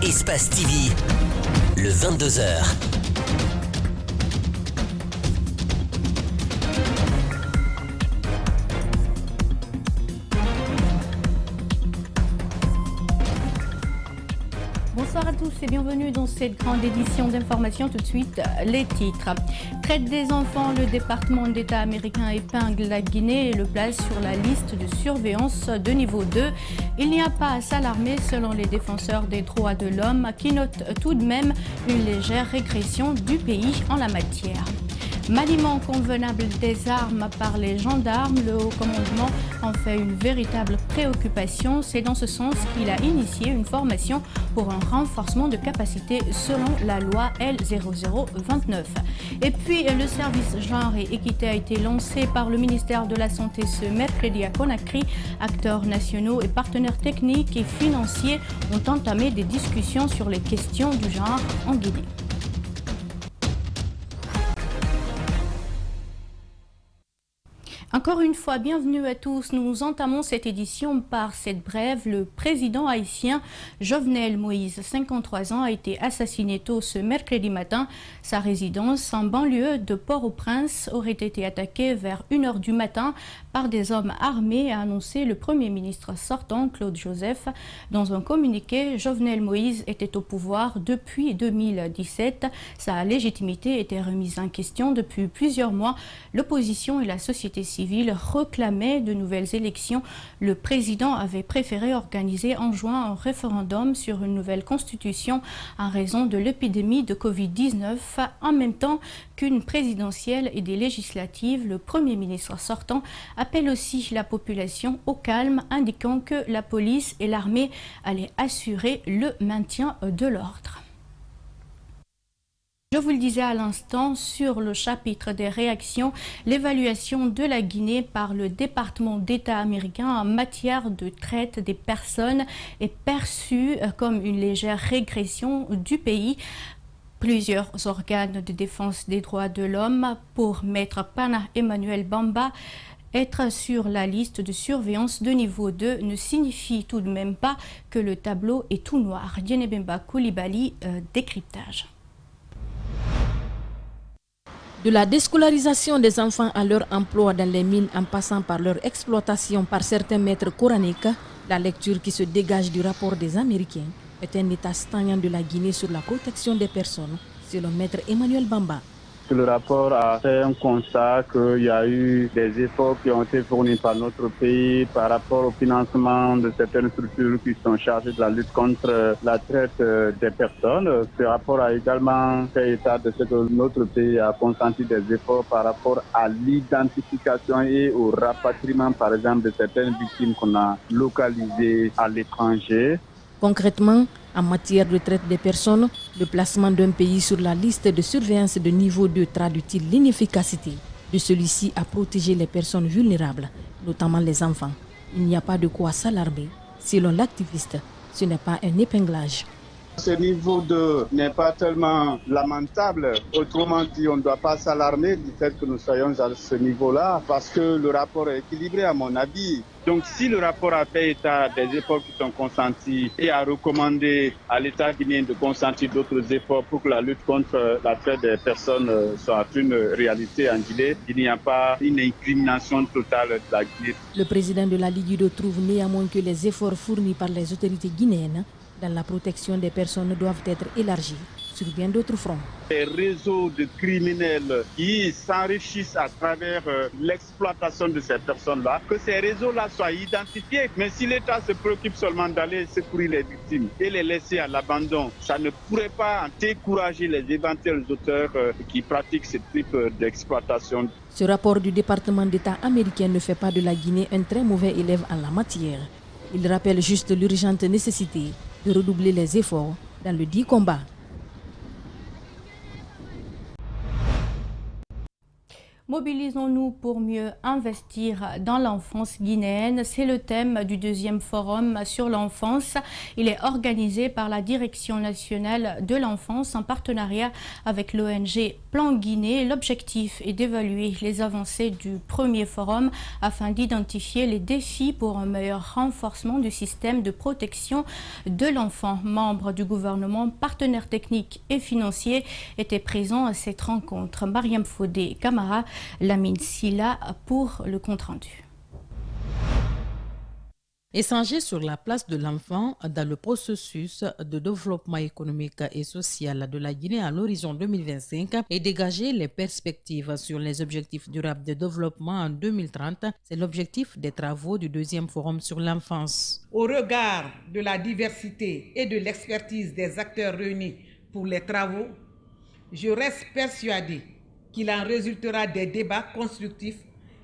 Espace TV, le 22h. Bonsoir à tous et bienvenue dans cette grande édition d'information. Tout de suite, les titres. Traite des enfants, le département d'État américain épingle la Guinée et le place sur la liste de surveillance de niveau 2. Il n'y a pas à s'alarmer selon les défenseurs des droits de l'homme qui notent tout de même une légère régression du pays en la matière. Maniement convenable des armes par les gendarmes, le haut commandement en fait une véritable préoccupation. C'est dans ce sens qu'il a initié une formation pour un renforcement de capacité selon la loi L0029. Et puis le service genre et équité a été lancé par le ministère de la Santé ce mercredi à Conakry. Acteurs nationaux et partenaires techniques et financiers ont entamé des discussions sur les questions du genre en Guinée. Encore une fois, bienvenue à tous. Nous entamons cette édition par cette brève. Le président haïtien Jovenel Moïse, 53 ans, a été assassiné tôt ce mercredi matin. Sa résidence en banlieue de Port-au-Prince aurait été attaquée vers 1h du matin par des hommes armés, a annoncé le Premier ministre sortant, Claude Joseph. Dans un communiqué, Jovenel Moïse était au pouvoir depuis 2017. Sa légitimité était remise en question depuis plusieurs mois. L'opposition et la société civile réclamaient de nouvelles élections. Le président avait préféré organiser en juin un référendum sur une nouvelle constitution en raison de l'épidémie de Covid-19, en même temps qu'une présidentielle et des législatives. Le Premier ministre sortant appelle aussi la population au calme, indiquant que la police et l'armée allaient assurer le maintien de l'ordre. Je vous le disais à l'instant, sur le chapitre des réactions, l'évaluation de la Guinée par le département d'État américain en matière de traite des personnes est perçue comme une légère régression du pays. Plusieurs organes de défense des droits de l'homme pour Maître Pana Emmanuel Bamba être sur la liste de surveillance de niveau 2 ne signifie tout de même pas que le tableau est tout noir. Dienebemba Koulibaly, décryptage. De la déscolarisation des enfants à leur emploi dans les mines en passant par leur exploitation par certains maîtres coraniques, la lecture qui se dégage du rapport des Américains est un état stagnant de la Guinée sur la protection des personnes, selon maître Emmanuel Bamba. Le rapport a fait un constat qu'il y a eu des efforts qui ont été fournis par notre pays par rapport au financement de certaines structures qui sont chargées de la lutte contre la traite des personnes. Ce rapport a également fait état de ce que notre pays a consenti des efforts par rapport à l'identification et au rapatriement, par exemple, de certaines victimes qu'on a localisées à l'étranger. Concrètement, en matière de traite des personnes, le placement d'un pays sur la liste de surveillance de niveau 2 traduit l'inefficacité de celui-ci à protéger les personnes vulnérables, notamment les enfants. Il n'y a pas de quoi s'alarmer. Selon l'activiste, ce n'est pas un épinglage. Ce niveau 2 n'est pas tellement lamentable. Autrement dit, on ne doit pas s'alarmer du fait que nous soyons à ce niveau-là parce que le rapport est équilibré à mon avis. Donc si le rapport a fait état des efforts qui sont consentis et a recommandé à l'État guinéen de consentir d'autres efforts pour que la lutte contre la traite des personnes soit une réalité en Guinée, il n'y a pas une incrimination totale de la Guinée. Le président de la Ligue trouve néanmoins que les efforts fournis par les autorités guinéennes dans la protection des personnes doivent être élargis sur bien d'autres fronts. Les réseaux de criminels qui s'enrichissent à travers l'exploitation de ces personnes-là, que ces réseaux-là soient identifiés. Mais si l'État se préoccupe seulement d'aller secourir les victimes et les laisser à l'abandon, ça ne pourrait pas décourager les éventuels auteurs qui pratiquent ce type d'exploitation. Ce rapport du département d'État américain ne fait pas de la Guinée un très mauvais élève en la matière. Il rappelle juste l'urgente nécessité de redoubler les efforts dans le dit combat. Mobilisons-nous pour mieux investir dans l'enfance guinéenne. C'est le thème du deuxième forum sur l'enfance. Il est organisé par la Direction nationale de l'enfance en partenariat avec l'ONG Plan Guinée. L'objectif est d'évaluer les avancées du premier forum afin d'identifier les défis pour un meilleur renforcement du système de protection de l'enfant. Membres du gouvernement, partenaires techniques et financiers étaient présents à cette rencontre. Mariam Fodé Camara, Lamine Silla pour le compte-rendu. Échanger sur la place de l'enfant dans le processus de développement économique et social de la Guinée à l'horizon 2025 et dégager les perspectives sur les objectifs durables de développement en 2030, c'est l'objectif des travaux du deuxième forum sur l'enfance. Au regard de la diversité et de l'expertise des acteurs réunis pour les travaux, je reste persuadé qu'il en résultera des débats constructifs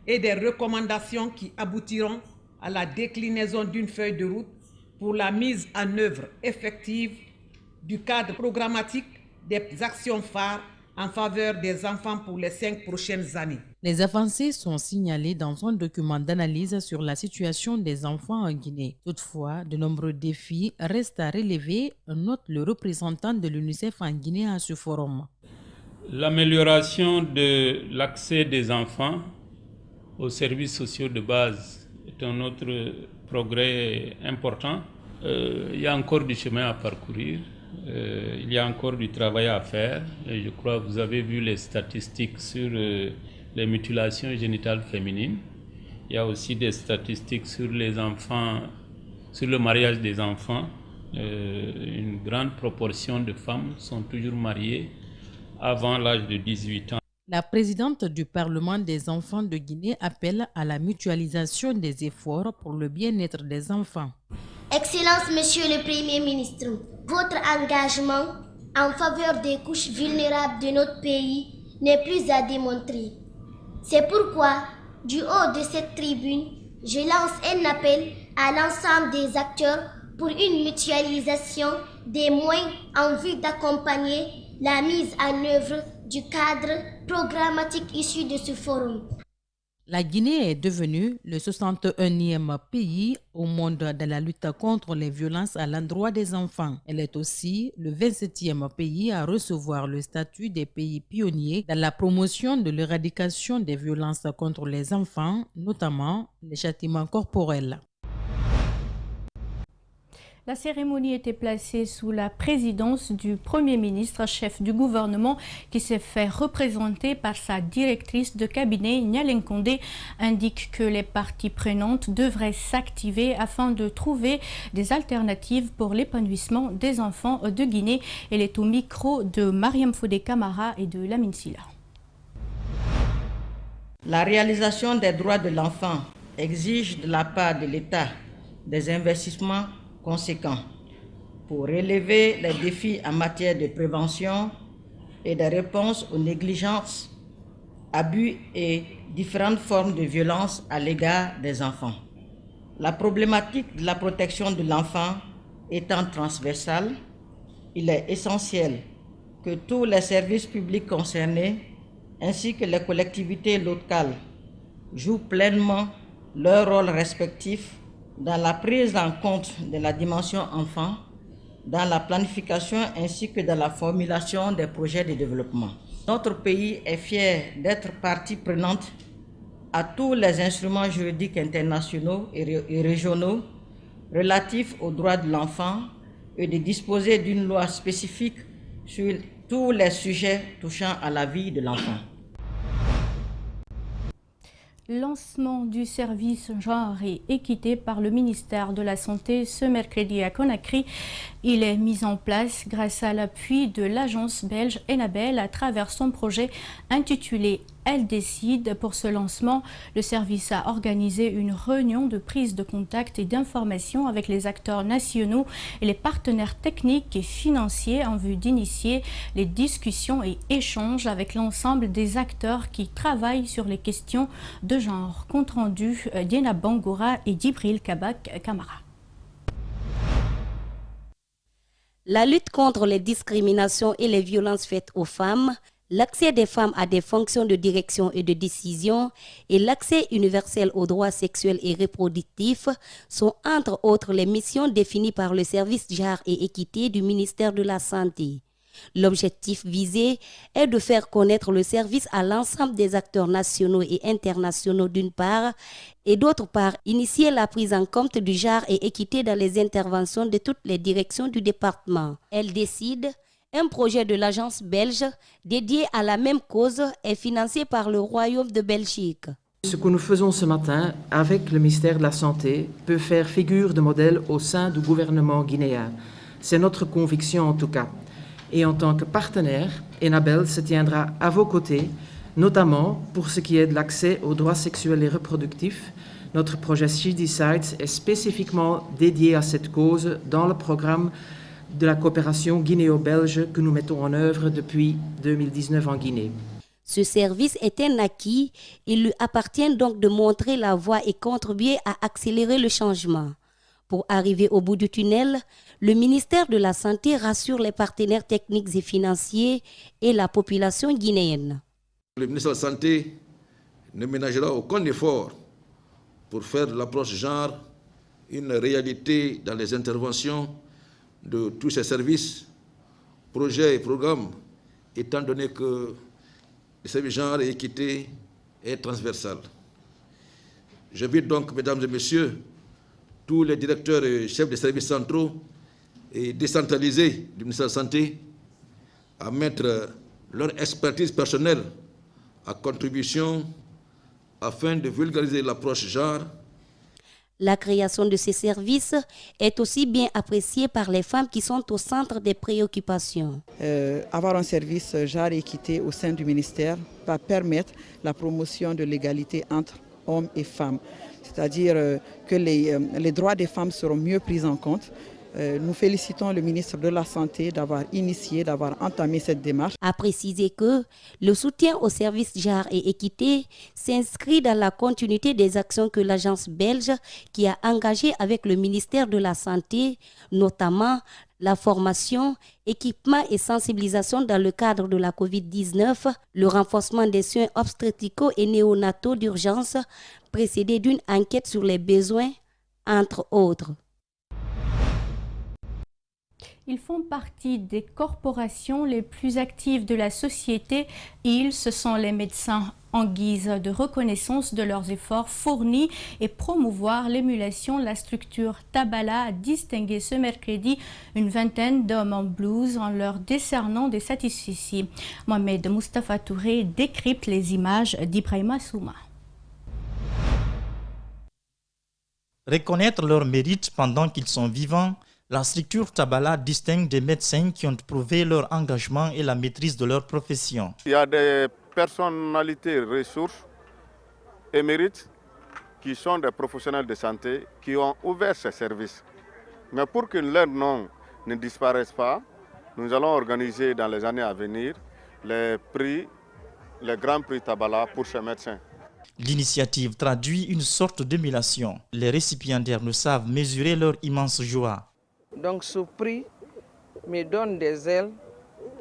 et des recommandations qui aboutiront à la déclinaison d'une feuille de route pour la mise en œuvre effective du cadre programmatique des actions phares en faveur des enfants pour les 5 prochaines années. Les avancées sont signalées dans un document d'analyse sur la situation des enfants en Guinée. Toutefois, de nombreux défis restent à relever, note le représentant de l'UNICEF en Guinée à ce forum. L'amélioration de l'accès des enfants aux services sociaux de base est un autre progrès important. Il y a encore du chemin à parcourir, il y a encore du travail à faire. Et je crois que vous avez vu les statistiques sur les mutilations génitales féminines. Il y a aussi des statistiques sur les enfants, sur le mariage des enfants. Une grande proportion de femmes sont toujours mariées avant l'âge de 18 ans. La présidente du Parlement des enfants de Guinée appelle à la mutualisation des efforts pour le bien-être des enfants. Excellence, Monsieur le Premier ministre, votre engagement en faveur des couches vulnérables de notre pays n'est plus à démontrer. C'est pourquoi, du haut de cette tribune, je lance un appel à l'ensemble des acteurs pour une mutualisation des moyens en vue d'accompagner la mise en œuvre du cadre programmatique issu de ce forum. La Guinée est devenue le 61e pays au monde dans la lutte contre les violences à l'endroit des enfants. Elle est aussi le 27e pays à recevoir le statut des pays pionniers dans la promotion de l'éradication des violences contre les enfants, notamment les châtiments corporels. La cérémonie était placée sous la présidence du Premier ministre, chef du gouvernement, qui s'est fait représenter par sa directrice de cabinet, Nyaleng Condé, indique que les parties prenantes devraient s'activer afin de trouver des alternatives pour l'épanouissement des enfants de Guinée. Elle est au micro de Mariam Fodé Camara et de Lamine Silla. La réalisation des droits de l'enfant exige de la part de l'État des investissements conséquents pour relever les défis en matière de prévention et de réponse aux négligences, abus et différentes formes de violence à l'égard des enfants. La problématique de la protection de l'enfant étant transversale, il est essentiel que tous les services publics concernés ainsi que les collectivités locales jouent pleinement leur rôle respectif dans la prise en compte de la dimension enfant, dans la planification ainsi que dans la formulation des projets de développement. Notre pays est fier d'être partie prenante à tous les instruments juridiques internationaux et régionaux relatifs aux droits de l'enfant et de disposer d'une loi spécifique sur tous les sujets touchant à la vie de l'enfant. Lancement du service genre et équité par le ministère de la Santé ce mercredi à Conakry. Il est mis en place grâce à l'appui de l'agence belge Enabel à travers son projet intitulé Elle décide. Pour ce lancement, le service a organisé une réunion de prise de contact et d'information avec les acteurs nationaux et les partenaires techniques et financiers en vue d'initier les discussions et échanges avec l'ensemble des acteurs qui travaillent sur les questions de genre. Compte rendu Diana Bangoura et Djibril Kabak Kamara. La lutte contre les discriminations et les violences faites aux femmes, l'accès des femmes à des fonctions de direction et de décision et l'accès universel aux droits sexuels et reproductifs sont entre autres les missions définies par le service genre et équité du ministère de la Santé. L'objectif visé est de faire connaître le service à l'ensemble des acteurs nationaux et internationaux d'une part, et d'autre part, initier la prise en compte du genre et équité dans les interventions de toutes les directions du département. Elle décide. Un projet de l'agence belge dédié à la même cause est financé par le Royaume de Belgique. Ce que nous faisons ce matin avec le ministère de la Santé peut faire figure de modèle au sein du gouvernement guinéen. C'est notre conviction en tout cas. Et en tant que partenaire, Enabel se tiendra à vos côtés, notamment pour ce qui est de l'accès aux droits sexuels et reproductifs. Notre projet She Decides est spécifiquement dédié à cette cause dans le programme de la coopération guinéo-belge que nous mettons en œuvre depuis 2019 en Guinée. Ce service est un acquis, il lui appartient donc de montrer la voie et contribuer à accélérer le changement. Pour arriver au bout du tunnel, le ministère de la Santé rassure les partenaires techniques et financiers et la population guinéenne. Le ministère de la Santé ne ménagera aucun effort pour faire de l'approche genre une réalité dans les interventions de tous ces services, projets et programmes, étant donné que le service genre et équité est transversal. J'invite donc, mesdames et messieurs, tous les directeurs et chefs des services centraux et décentralisés du ministère de la Santé à mettre leur expertise personnelle à contribution afin de vulgariser l'approche genre. La création de ces services est aussi bien appréciée par les femmes qui sont au centre des préoccupations. Avoir un service genre et équité au sein du ministère va permettre la promotion de l'égalité entre hommes et femmes. C'est-à-dire que les droits des femmes seront mieux pris en compte. Nous félicitons le ministre de la Santé d'avoir initié, d'avoir entamé cette démarche. A préciser que le soutien au service genre et équité s'inscrit dans la continuité des actions que l'agence belge qui a engagées avec le ministère de la Santé, notamment la formation, équipement et sensibilisation dans le cadre de la COVID-19, le renforcement des soins obstétricaux et néonataux d'urgence, précédé d'une enquête sur les besoins, entre autres. Ils font partie des corporations les plus actives de la société. Ils, ce sont les médecins. En guise de reconnaissance de leurs efforts fournis et promouvoir l'émulation, la structure Tabala a distingué ce mercredi une vingtaine d'hommes en blouse en leur décernant des satisfecits. Mohamed Mustafa Touré décrypte les images d'Ibrahima Souma. Reconnaître leurs mérites pendant qu'ils sont vivants, la structure Tabala distingue des médecins qui ont prouvé leur engagement et la maîtrise de leur profession. Il y a des personnalités ressources émérites qui sont des professionnels de santé qui ont ouvert ces services. Mais pour que leur nom ne disparaisse pas, nous allons organiser dans les années à venir les grands prix Tabala pour ces médecins. L'initiative traduit une sorte d'émulation. Les récipiendaires ne savent mesurer leur immense joie. Donc ce prix me donne des ailes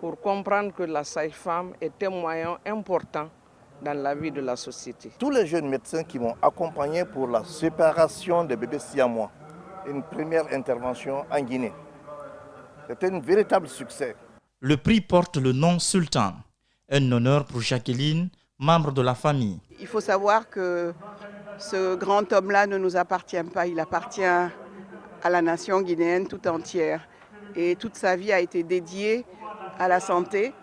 pour comprendre que la sage-femme est un moyen important dans la vie de la société. Tous les jeunes médecins qui m'ont accompagné pour la séparation des bébés siamois, une première intervention en Guinée. C'était un véritable succès. Le prix porte le nom Sultan, un honneur pour Jacqueline, membre de la famille. Il faut savoir que ce grand homme-là ne nous appartient pas, il appartient à la nation guinéenne tout entière. Et toute sa vie a été dédiée à la santé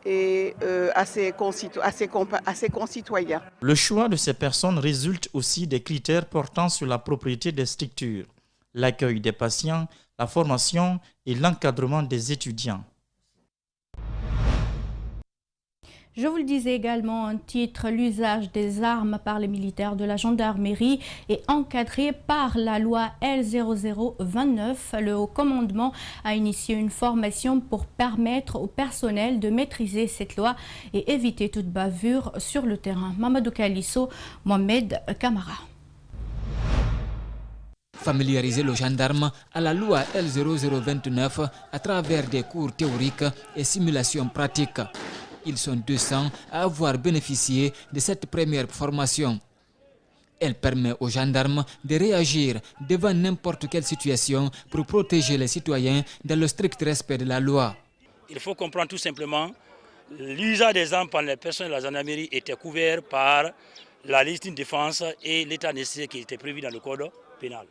et à ses concitoyens. Le choix de ces personnes résulte aussi des critères portant sur la propriété des structures, l'accueil des patients, la formation et l'encadrement des étudiants. Je vous le disais également en titre, l'usage des armes par les militaires de la gendarmerie est encadré par la loi L0029. Le haut commandement a initié une formation pour permettre au personnel de maîtriser cette loi et éviter toute bavure sur le terrain. Mamadou Kalisso, Mohamed Kamara. Familiariser le gendarme à la loi L0029 à travers des cours théoriques et simulations pratiques. Ils sont 200 à avoir bénéficié de cette première formation. Elle permet aux gendarmes de réagir devant n'importe quelle situation pour protéger les citoyens dans le strict respect de la loi. Il faut comprendre tout simplement l'usage des armes par les personnes de la gendarmerie était couvert par la légitime défense et l'état nécessaire qui était prévu dans le code pénal.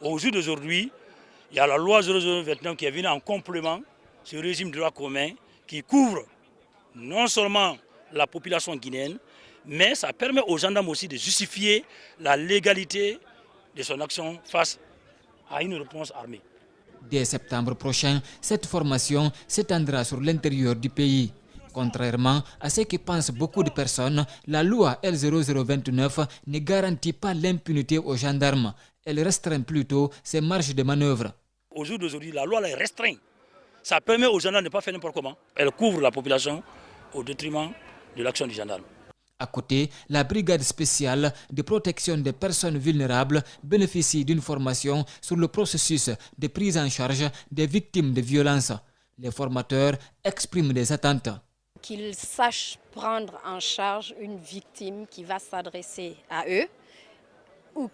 Au jour d'aujourd'hui, il y a la loi 0029 qui est venue en complément sur le régime de droit commun qui couvre non seulement la population guinéenne, mais ça permet aux gendarmes aussi de justifier la légalité de son action face à une réponse armée. Dès septembre prochain, cette formation s'étendra sur l'intérieur du pays. Contrairement à ce que pensent beaucoup de personnes, la loi L0029 ne garantit pas l'impunité aux gendarmes. Elle restreint plutôt ses marges de manœuvre. Au jour d'aujourd'hui, la loi est restreinte. Ça permet aux gendarmes de ne pas faire n'importe comment. Elle couvre la population au détriment de l'action du gendarme. À côté, la brigade spéciale de protection des personnes vulnérables bénéficie d'une formation sur le processus de prise en charge des victimes de violences. Les formateurs expriment des attentes. Qu'ils sachent prendre en charge une victime qui va s'adresser à eux ou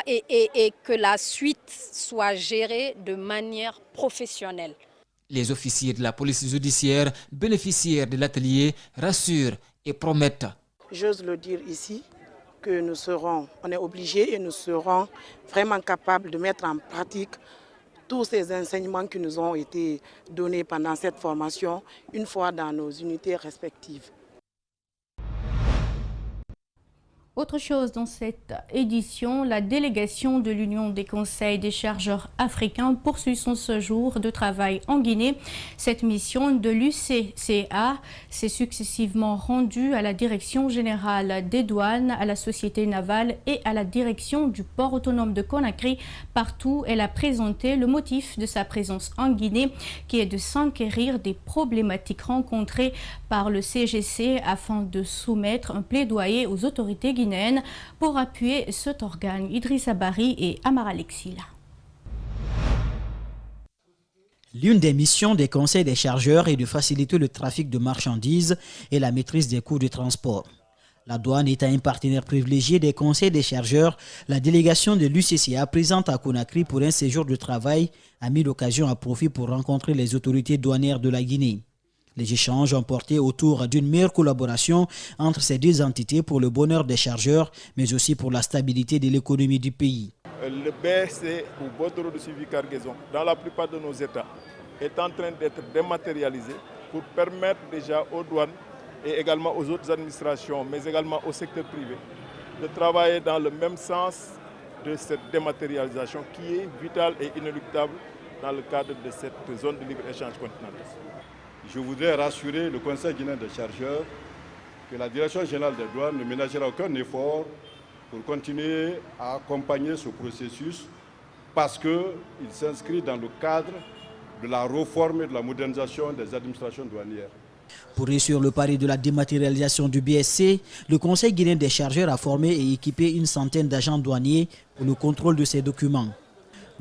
et que la suite soit gérée de manière professionnelle. Les officiers de la police judiciaire, bénéficiaires de l'atelier, rassurent et promettent. J'ose le dire ici, que on est obligés et nous serons vraiment capables de mettre en pratique tous ces enseignements qui nous ont été donnés pendant cette formation, une fois dans nos unités respectives. Autre chose dans cette édition, la délégation de l'Union des conseils des chargeurs africains poursuit son séjour de travail en Guinée. Cette mission de l'UCCA s'est successivement rendue à la Direction générale des douanes, à la Société navale et à la Direction du port autonome de Conakry. Partout, elle a présenté le motif de sa présence en Guinée, qui est de s'enquérir des problématiques rencontrées par le CGC afin de soumettre un plaidoyer aux autorités guinéennes pour appuyer cet organe. Idrissa Bari et Amara Lexila. L'une des missions des conseils des chargeurs est de faciliter le trafic de marchandises et la maîtrise des coûts de transport. La douane étant un partenaire privilégié des conseils des chargeurs, la délégation de l'UCCA présente à Conakry pour un séjour de travail a mis l'occasion à profit pour rencontrer les autorités douanières de la Guinée. Les échanges ont porté autour d'une meilleure collaboration entre ces deux entités pour le bonheur des chargeurs, mais aussi pour la stabilité de l'économie du pays. Le BSC, ou bordereau de suivi cargaison, dans la plupart de nos États, est en train d'être dématérialisé pour permettre déjà aux douanes et également aux autres administrations, mais également au secteur privé, de travailler dans le même sens de cette dématérialisation qui est vitale et inéluctable dans le cadre de cette zone de libre-échange continentale. Je voudrais rassurer le Conseil guinéen des chargeurs que la Direction générale des douanes ne ménagera aucun effort pour continuer à accompagner ce processus parce qu'il s'inscrit dans le cadre de la réforme et de la modernisation des administrations douanières. Pour réussir le pari de la dématérialisation du BSC, le Conseil guinéen des chargeurs a formé et équipé une centaine d'agents douaniers pour le contrôle de ces documents.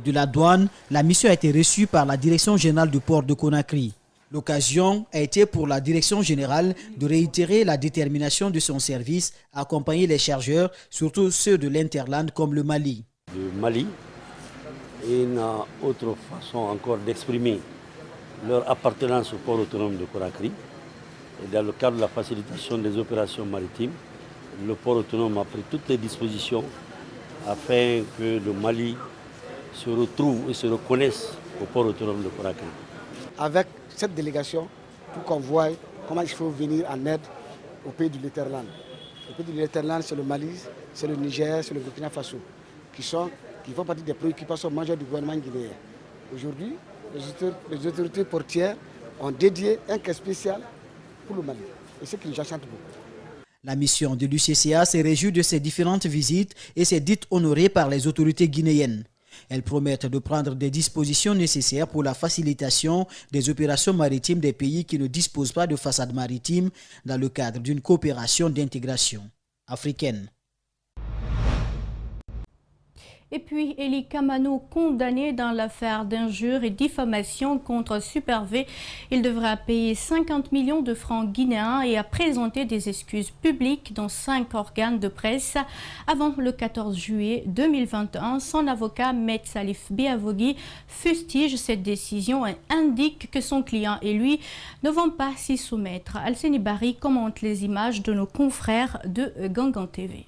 De la douane, la mission a été reçue par la Direction générale du port de Conakry. L'occasion a été pour la Direction générale de réitérer la détermination de son service à accompagner les chargeurs, surtout ceux de l'Interland comme le Mali. Le Mali est une autre façon encore d'exprimer leur appartenance au port autonome de Conakry. Et dans le cadre de la facilitation des opérations maritimes, le port autonome a pris toutes les dispositions afin que le Mali se retrouve et se reconnaisse au port autonome de Conakry. Avec cette délégation, pour qu'on voie comment il faut venir en aide au pays de l'Interland. Le pays de l'Interland, c'est le Mali, c'est le Niger, c'est le Burkina Faso, qui font partie des préoccupations majeures du gouvernement guinéen. Aujourd'hui, les autorités portières ont dédié un cas spécial pour le Mali, et ce qui nous enchante beaucoup. La mission de l'UCCA s'est réjouie de ces différentes visites et s'est dite honorée par les autorités guinéennes. Elles promettent de prendre des dispositions nécessaires pour la facilitation des opérations maritimes des pays qui ne disposent pas de façade maritime dans le cadre d'une coopération d'intégration africaine. Et puis, Eli Kamano, condamné dans l'affaire d'injures et diffamation contre Super V. Il devra payer 50 millions de francs guinéens et a présenté des excuses publiques dans 5 organes de presse avant le 14 juillet 2021. Son avocat, Maître Salif Biavogui, fustige cette décision et indique que son client et lui ne vont pas s'y soumettre. Alceni Bari commente les images de nos confrères de Gangan TV.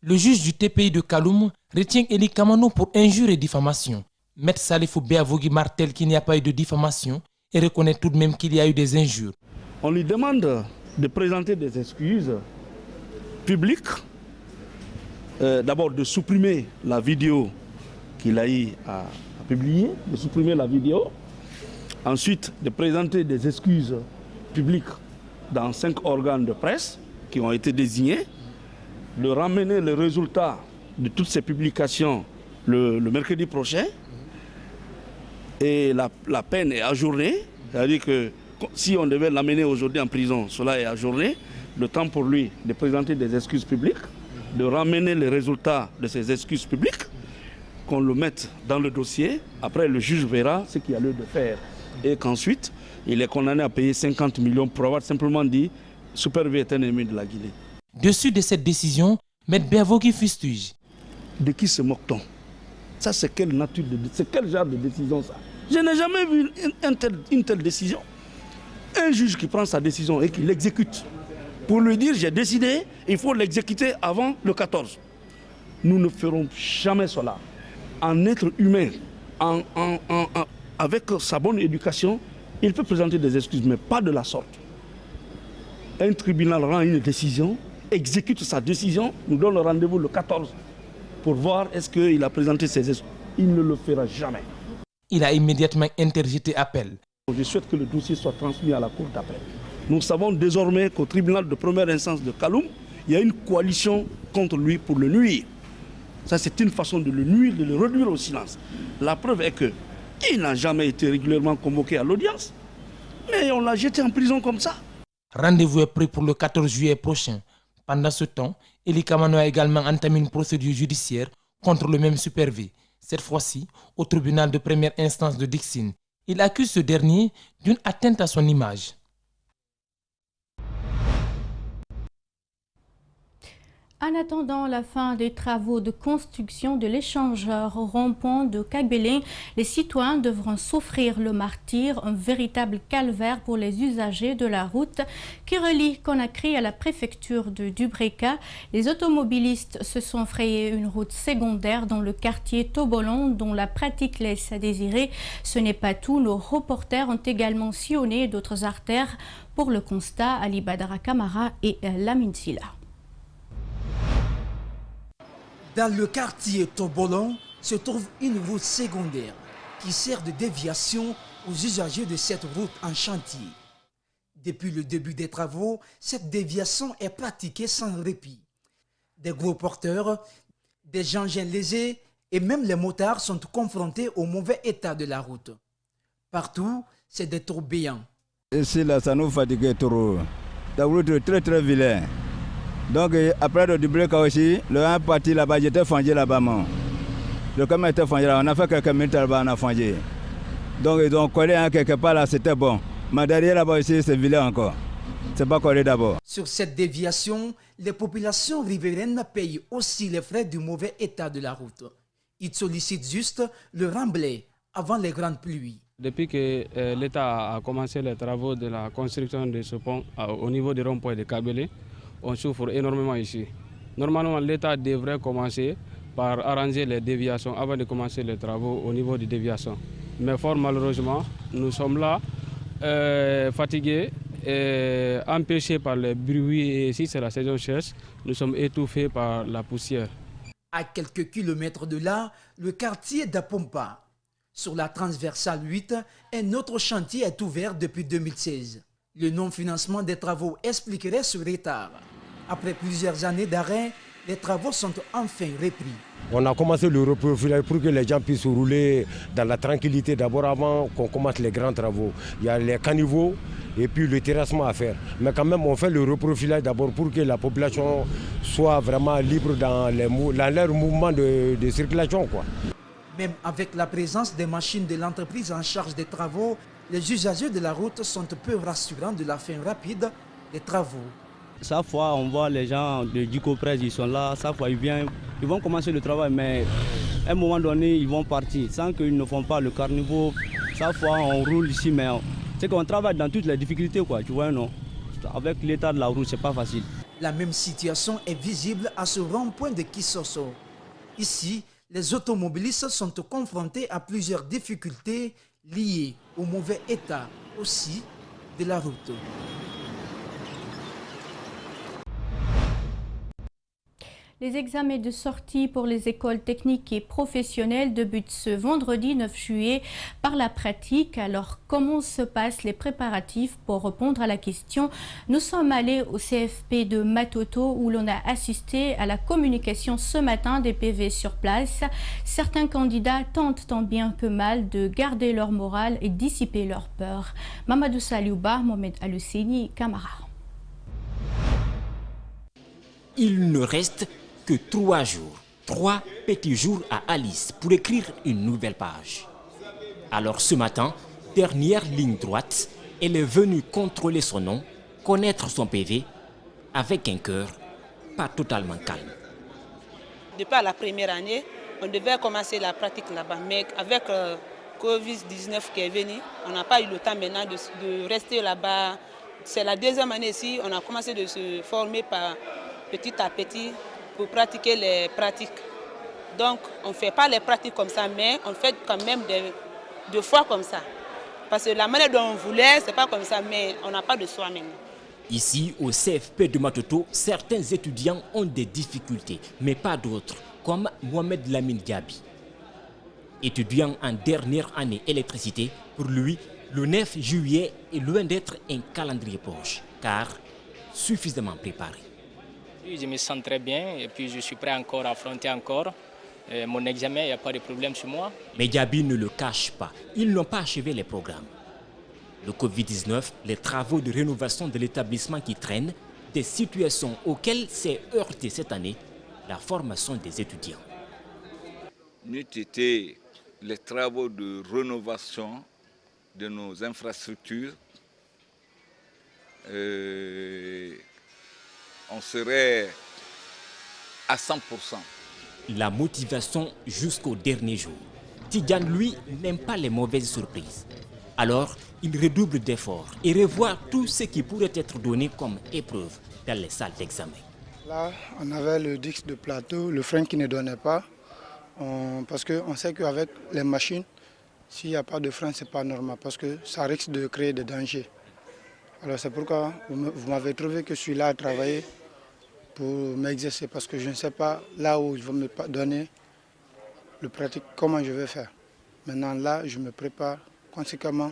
Le juge du TPI de Kaloum retient Eli Kamano pour injure et diffamation. Maître Salifou Biavogui martèle qu'il n'y a pas eu de diffamation et reconnaît tout de même qu'il y a eu des injures. On lui demande de présenter des excuses publiques. D'abord de supprimer la vidéo qu'il a eu à publier, de supprimer la vidéo. Ensuite, de présenter des excuses publiques dans 5 organes de presse qui ont été désignés. De ramener les résultats de toutes ces publications le mercredi prochain. Et la peine est ajournée. C'est-à-dire que si on devait l'amener aujourd'hui en prison, cela est ajourné. Le temps pour lui de présenter des excuses publiques, de ramener les résultats de ces excuses publiques, qu'on le mette dans le dossier. Après, le juge verra ce qu'il y a lieu de faire. Et qu'ensuite, il est condamné à payer 50 millions pour avoir simplement dit « Super V est un ennemi de la Guinée ». Dessus de cette décision, Maître Biavogui fustige. De qui se moque-t-on? Ça, c'est quelle nature c'est quel genre de décision ça? Je n'ai jamais vu une telle décision. Un juge qui prend sa décision et qui l'exécute pour lui dire j'ai décidé, il faut l'exécuter avant le 14. Nous ne ferons jamais cela. Un être humain, avec sa bonne éducation, il peut présenter des excuses, mais pas de la sorte. Un tribunal rend une décision, exécute sa décision, nous donne rendez-vous le 14 pour voir est-ce qu'il a présenté ses excuses. Il ne le fera jamais. Il a immédiatement interjeté appel. Je souhaite que le dossier soit transmis à la cour d'appel. Nous savons désormais qu'au tribunal de première instance de Kaloum, il y a une coalition contre lui pour le nuire. Ça, c'est une façon de le nuire, de le réduire au silence. La preuve est qu'il n'a jamais été régulièrement convoqué à l'audience, mais on l'a jeté en prison comme ça. Rendez-vous est pris pour le 14 juillet prochain. Pendant ce temps, Eli Kamano a également entamé une procédure judiciaire contre le même Super V, cette fois-ci au tribunal de première instance de Dixine. Il accuse ce dernier d'une atteinte à son image. En attendant la fin des travaux de construction de l'échangeur au rond-point de Kagbélé, les citoyens devront souffrir le martyre, un véritable calvaire pour les usagers de la route qui relie Conakry à la préfecture de Dubreka. Les automobilistes se sont frayés une route secondaire dans le quartier Tobolon dont la pratique laisse à désirer. Ce n'est pas tout, nos reporters ont également sillonné d'autres artères pour le constat. Ali Badara Kamara et Lamine Silla. Dans le quartier Tobolon se trouve une route secondaire qui sert de déviation aux usagers de cette route en chantier. Depuis le début des travaux, cette déviation est pratiquée sans répit. Des gros porteurs, des engins lésés et même les motards sont confrontés au mauvais état de la route. Partout, c'est des tourbillons. Ici, là, ça nous fatigue trop. La route est très très vilaine. Donc après le Dubreka aussi, le 1 parti là-bas, j'étais fangé là-bas. Le camion était fangé là, on a fait quelques minutes là-bas, on a fangé. Donc ils ont collé quelque part là, c'était bon. Mais derrière là-bas aussi, c'est vilain encore. C'est pas collé d'abord. Sur cette déviation, les populations riveraines payent aussi les frais du mauvais état de la route. Ils sollicitent juste le remblai avant les grandes pluies. Depuis que l'État a commencé les travaux de la construction de ce pont au niveau du rond-point de Kagbélé, on souffre énormément ici. Normalement, l'État devrait commencer par arranger les déviations avant de commencer les travaux au niveau des déviations. Mais fort malheureusement, nous sommes là, fatigués, et empêchés par les bruits. Et ici, c'est la saison sèche, nous sommes étouffés par la poussière. À quelques kilomètres de là, le quartier d'Apompa. Sur la transversale 8, un autre chantier est ouvert depuis 2016. Le non-financement des travaux expliquerait ce retard. Après plusieurs années d'arrêt, les travaux sont enfin repris. On a commencé le reprofilage pour que les gens puissent rouler dans la tranquillité d'abord avant qu'on commence les grands travaux. Il y a les caniveaux, et puis le terrassement à faire. Mais quand même, on fait le reprofilage d'abord pour que la population soit vraiment libre dans leur mouvement de circulation, quoi. Même avec la présence des machines de l'entreprise en charge des travaux, les usagers de la route sont peu rassurants de la fin rapide des travaux. Chaque fois, on voit les gens de Dicopres, ils sont là, chaque fois ils viennent, ils vont commencer le travail, mais à un moment donné, ils vont partir sans qu'ils ne font pas le carniveau. Chaque fois, on roule ici, mais c'est qu'on travaille dans toutes les difficultés, quoi, tu vois, non? Avec l'état de la route, c'est pas facile. La même situation est visible à ce rond-point de Kisoso. Ici, les automobilistes sont confrontés à plusieurs difficultés liées au mauvais état aussi de la route. Les examens de sortie pour les écoles techniques et professionnelles débutent ce vendredi 9 juillet par la pratique. Alors, comment se passent les préparatifs? Pour répondre à la question, nous sommes allés au CFP de Matoto où l'on a assisté à la communication ce matin des PV sur place. Certains candidats tentent tant bien que mal de garder leur morale et dissiper leur peur. Mamadou Saliouba, Mohamed Aluseni, Camara. Il ne reste que 3 jours, 3 petits jours à Alice pour écrire une nouvelle page. Alors ce matin, dernière ligne droite, elle est venue contrôler son nom, connaître son PV, avec un cœur pas totalement calme. Depuis la première année, on devait commencer la pratique là-bas, mais avec Covid-19 qui est venu, on n'a pas eu le temps maintenant de rester là-bas. C'est la deuxième année ici, on a commencé de se former petit à petit pour pratiquer les pratiques. Donc on ne fait pas les pratiques comme ça, mais on fait quand même deux fois comme ça. Parce que la manière dont on voulait, c'est pas comme ça, mais on n'a pas de soi même. Ici, au CFP de Matoto, certains étudiants ont des difficultés, mais pas d'autres, comme Mohamed Lamine Gabi. Étudiant en dernière année électricité, pour lui, le 9 juillet est loin d'être un calendrier proche, car suffisamment préparé. Je me sens très bien et puis je suis prêt encore à affronter encore mon examen, il n'y a pas de problème sur moi. Mais Gabi ne le cache pas, ils n'ont pas achevé les programmes. Le Covid-19, les travaux de rénovation de l'établissement qui traînent, des situations auxquelles s'est heurtée cette année la formation des étudiants. N'eût été les travaux de rénovation de nos infrastructures, on serait à 100%. La motivation jusqu'au dernier jour. Tidjane, lui, n'aime pas les mauvaises surprises. Alors, il redouble d'efforts et revoit tout ce qui pourrait être donné comme épreuve dans les salles d'examen. Là, on avait le disque de plateau, le frein qui ne donnait pas. Parce qu'on sait qu'avec les machines, s'il n'y a pas de frein, ce n'est pas normal parce que ça risque de créer des dangers. Alors c'est pourquoi vous m'avez trouvé que je suis là à travailler pour m'exercer parce que je ne sais pas là où ils vont me donner le pratique, comment je vais faire. Maintenant là, je me prépare conséquemment.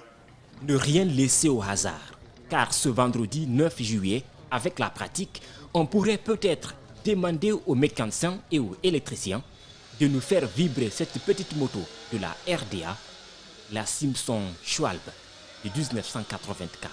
Ne rien laisser au hasard, car ce vendredi 9 juillet, avec la pratique, on pourrait peut-être demander aux mécaniciens et aux électriciens de nous faire vibrer cette petite moto de la RDA, la Simpson Schwalbe de 1984.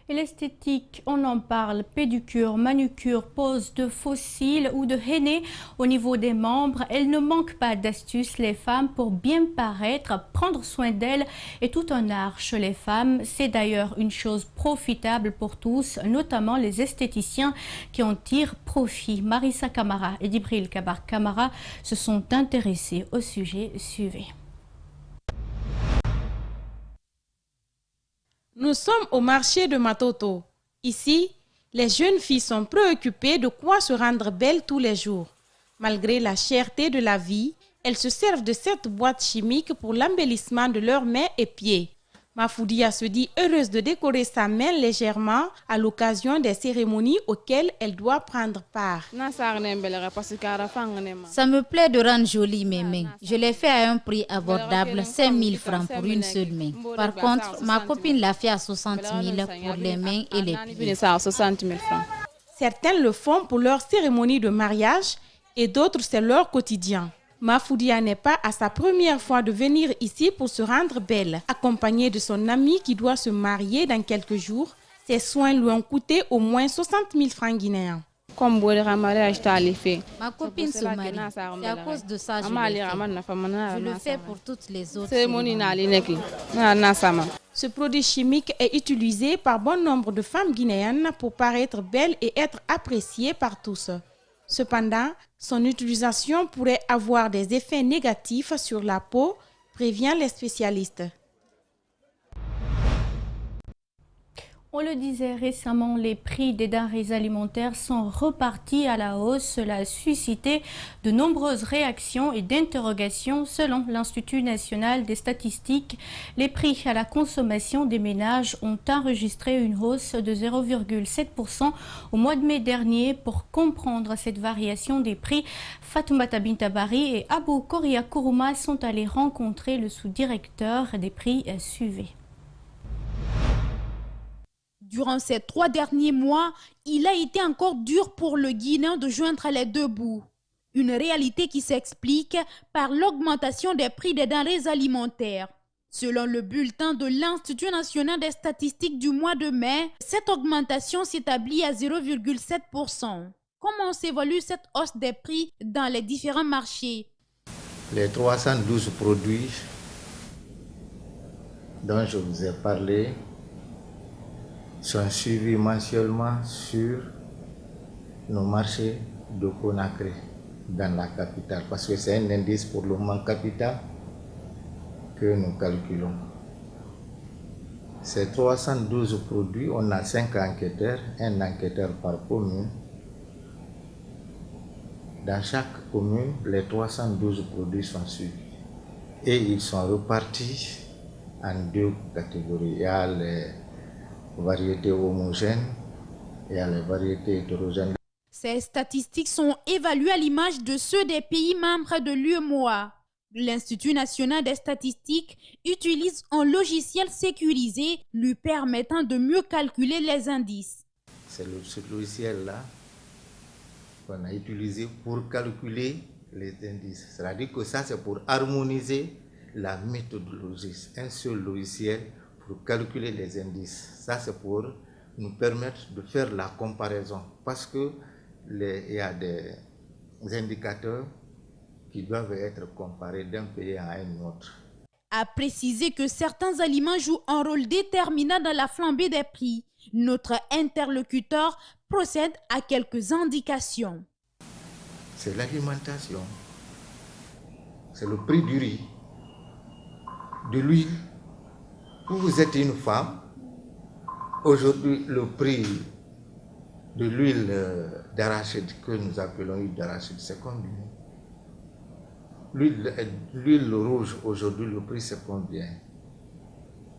Et l'esthétique, on en parle, pédicure, manucure, pose de fossiles ou de henné au niveau des membres. Elle ne manque pas d'astuces, les femmes, pour bien paraître, prendre soin d'elles est tout un art chez les femmes. C'est d'ailleurs une chose profitable pour tous, notamment les esthéticiens qui en tirent profit. Marissa Camara et Djibril Kabar Camara se sont intéressés au sujet. Suivez. Nous sommes au marché de Matoto. Ici, les jeunes filles sont préoccupées de quoi se rendre belles tous les jours. Malgré la cherté de la vie, elles se servent de cette boîte chimique pour l'embellissement de leurs mains et pieds. Mafoudia se dit heureuse de décorer sa main légèrement à l'occasion des cérémonies auxquelles elle doit prendre part. Ça me plaît de rendre jolies mes mains. Je les fais à un prix abordable, 5 000 francs pour une seule main. Par contre, ma copine l'a fait à 60 000 pour les mains et les pieds. Certains le font pour leur cérémonie de mariage et d'autres c'est leur quotidien. Mafoudia n'est pas à sa première fois de venir ici pour se rendre belle. Accompagnée de son ami qui doit se marier dans quelques jours, ses soins lui ont coûté au moins 60 000 francs guinéens. Ma copine se marie, c'est à cause de ça que je le fais pour toutes les autres. Ce produit chimique est utilisé par bon nombre de femmes guinéennes pour paraître belles et être appréciées par tous. Cependant, son utilisation pourrait avoir des effets négatifs sur la peau, prévient les spécialistes. On le disait récemment, les prix des denrées alimentaires sont repartis à la hausse. Cela a suscité de nombreuses réactions et d'interrogations. Selon l'Institut national des statistiques, les prix à la consommation des ménages ont enregistré une hausse de 0,7% au mois de mai dernier. Pour comprendre cette variation des prix, Fatoumata Bintabari et Abou Koria Kourouma sont allés rencontrer le sous-directeur des prix suivés. Durant ces 3 derniers mois, il a été encore dur pour le Guinéen de joindre les deux bouts. Une réalité qui s'explique par l'augmentation des prix des denrées alimentaires. Selon le bulletin de l'Institut national des statistiques du mois de mai, cette augmentation s'établit à 0,7%. Comment s'évalue cette hausse des prix dans les différents marchés? Les 312 produits dont je vous ai parlé sont suivis mensuellement sur nos marchés de Conakry dans la capitale, parce que c'est un indice pour le manque capital que nous calculons. Ces 312 produits, on a 5 enquêteurs, un enquêteur par commune. Dans chaque commune, les 312 produits sont suivis et ils sont repartis en 2 catégories. Il y a les variétés homogènes et à les variétés hétérogènes. Ces statistiques sont évaluées à l'image de ceux des pays membres de l'UEMOA. L'Institut national des statistiques utilise un logiciel sécurisé lui permettant de mieux calculer les indices. C'est ce logiciel-là qu'on a utilisé pour calculer les indices. C'est-à-dire que ça, c'est pour harmoniser la méthodologie. Un seul logiciel pour calculer les indices. Ça, c'est pour nous permettre de faire la comparaison. Parce que il y a des indicateurs qui doivent être comparés d'un pays à un autre. A préciser que certains aliments jouent un rôle déterminant dans la flambée des prix. Notre interlocuteur procède à quelques indications. C'est l'alimentation. C'est le prix du riz, de l'huile. Vous êtes une femme, aujourd'hui le prix de l'huile d'arachide que nous appelons huile d'arachide, c'est combien? L'huile rouge, aujourd'hui le prix c'est combien?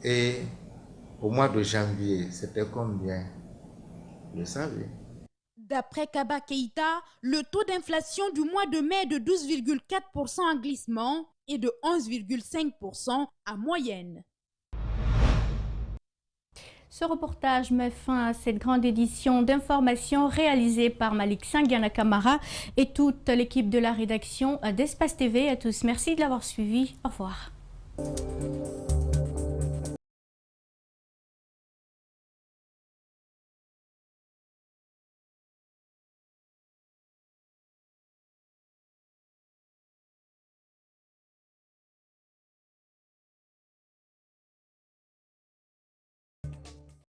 Et au mois de janvier, c'était combien? Vous le savez. D'après Kaba Keïta, le taux d'inflation du mois de mai est de 12,4% en glissement et de 11,5% à moyenne. Ce reportage met fin à cette grande édition d'information réalisée par Malik Sangiana Kamara et toute l'équipe de la rédaction d'Espace TV. À tous, merci de l'avoir suivi. Au revoir.